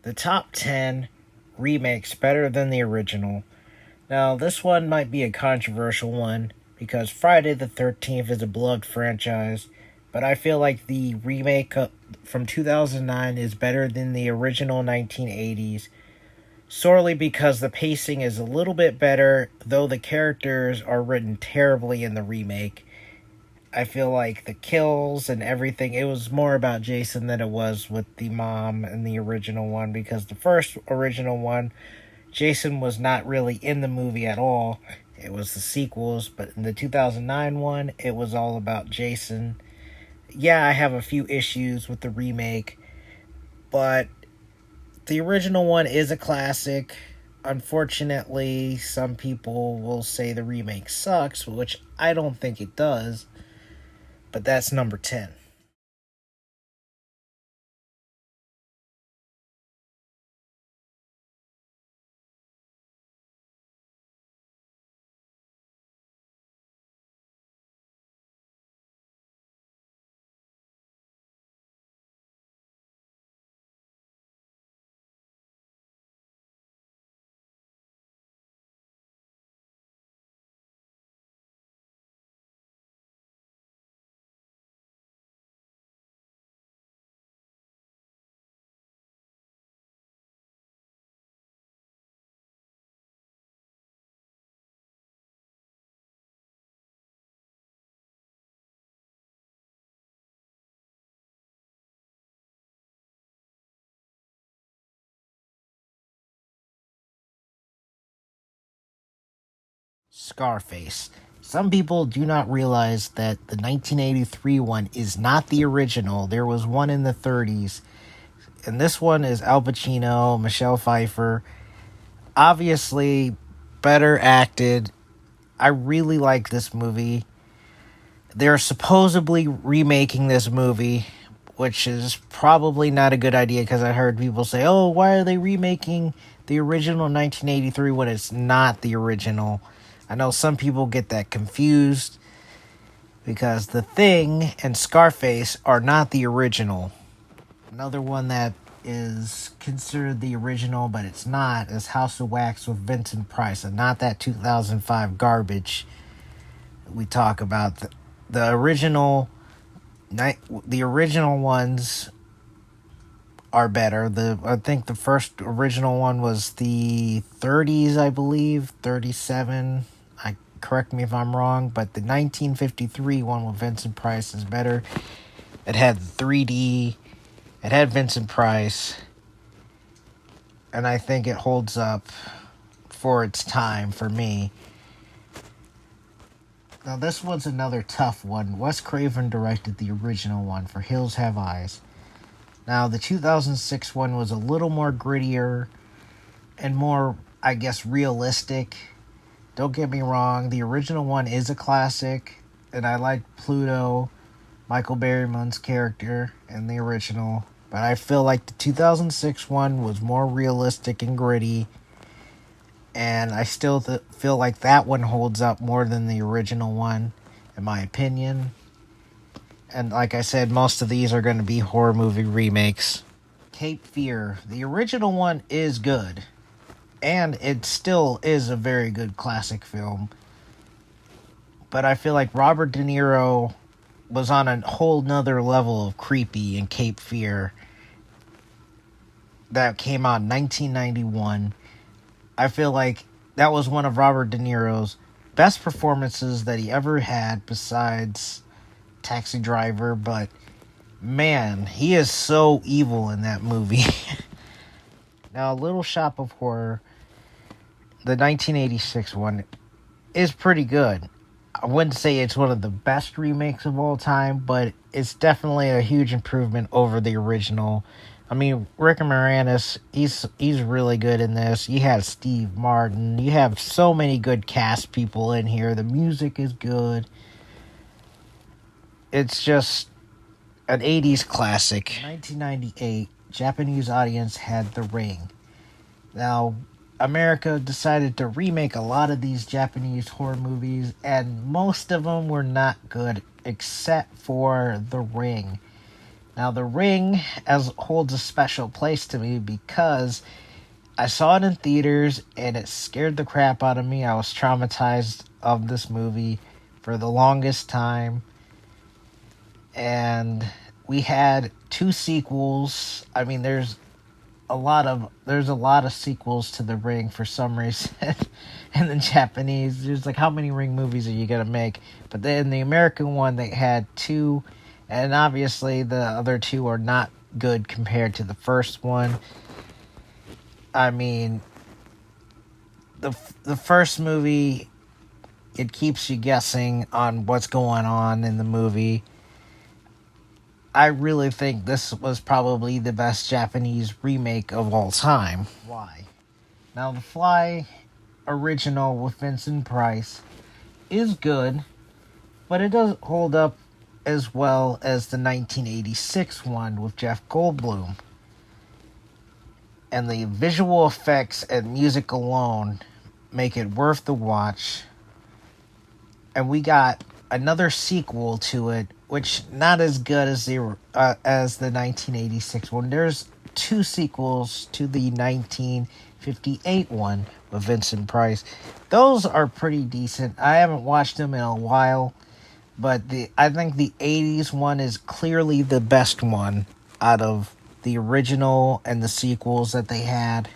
The top 10 remakes better than the original. Now, this one might be a controversial one because Friday the 13th is a beloved franchise, but I feel like the remake from 2009 is better than the original 1980s, sorely because the pacing is a little bit better, though the characters are written terribly in the remake. I feel like the kills and everything, it was more about Jason than it was with the mom in the original one, because the first original one, Jason was not really in the movie at all. It was the sequels, but in the 2009 one, it was all about Jason. Yeah, I have a few issues with the remake, but the original one is a classic. Unfortunately, some people will say the remake sucks, which I don't think it does, but that's number 10. Scarface. Some people do not realize that the 1983 one is not the original. There was one in the 30s, and this one is Al Pacino, Michelle Pfeiffer. Obviously, better acted. I really like this movie. They're supposedly remaking this movie, which is probably not a good idea because I heard people say, oh, why are they remaking the original 1983 when it's not the original? I know some people get that confused because The Thing and Scarface are not the original. Another one that is considered the original, but it's not, is House of Wax with Vincent Price, and not that 2005 garbage we talk about. The original, the original ones are better. I think the first original one was the 30s, I believe, 37. Correct me if I'm wrong, but the 1953 one with Vincent Price is better. It had 3D. It had Vincent Price, and I think it holds up for its time for me. Now, this one's another tough one. Wes Craven directed the original one for Hills Have Eyes. Now, the 2006 one was a little more grittier and more, I guess, realistic. Don't get me wrong, the original one is a classic, and I like Pluto, Michael Berryman's character, in the original. But I feel like the 2006 one was more realistic and gritty, and I still feel like that one holds up more than the original one, in my opinion. And like I said, most of these are going to be horror movie remakes. Cape Fear. The original one is good, and it still is a very good classic film. But I feel like Robert De Niro was on a whole nother level of creepy in Cape Fear. That came out in 1991. I feel like that was one of Robert De Niro's best performances that he ever had besides Taxi Driver, but man, he is so evil in that movie. Now, Little Shop of Horror, the 1986 one, is pretty good. I wouldn't say it's one of the best remakes of all time, but it's definitely a huge improvement over the original. I mean, Rick Moranis, he's really good in this. You have Steve Martin. You have so many good cast people in here. The music is good. It's just an 80s classic. In 1998, Japanese audience had The Ring. Now, America decided to remake a lot of these Japanese horror movies, and most of them were not good, except for The Ring. Now, The Ring holds a special place to me because I saw it in theaters and it scared the crap out of me. I was traumatized of this movie for the longest time. And we had 2 sequels. I mean, there's a lot of sequels to The Ring for some reason. In the Japanese, there's like, how many Ring movies are you gonna make? But then the American one, they had 2, and obviously the other 2 are not good compared to the first one. I mean, the first movie, it keeps you guessing on what's going on in the movie. I really think this was probably the best Japanese remake of all time. Why? Now, The Fly original with Vincent Price is good, but it doesn't hold up as well as the 1986 one with Jeff Goldblum. And the visual effects and music alone make it worth the watch. And we got another sequel to it, which not as good as the 1986 one. There's 2 sequels to the 1958 one with Vincent Price. Those are pretty decent. I haven't watched them in a while, but I think the 80s one is clearly the best one out of the original and the sequels that they had.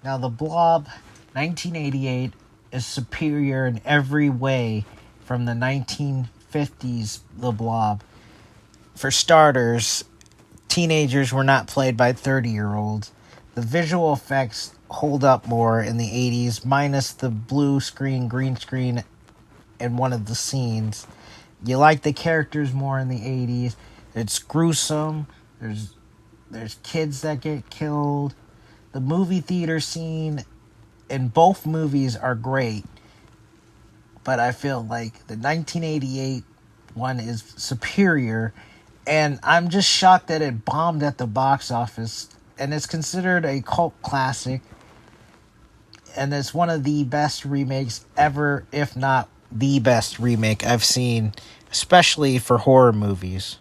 Now, The Blob 1988 is superior in every way from the 1950s The Blob. For starters, teenagers were not played by 30-year-olds. The visual effects hold up more in the 80s, minus the blue screen, green screen in one of the scenes. You like the characters more in the 80s. It's gruesome. There's kids that get killed. The movie theater scene in both movies are great, but I feel like the 1988 one is superior, and I'm just shocked that it bombed at the box office, and it's considered a cult classic, and it's one of the best remakes ever, if not the best remake I've seen, especially for horror movies.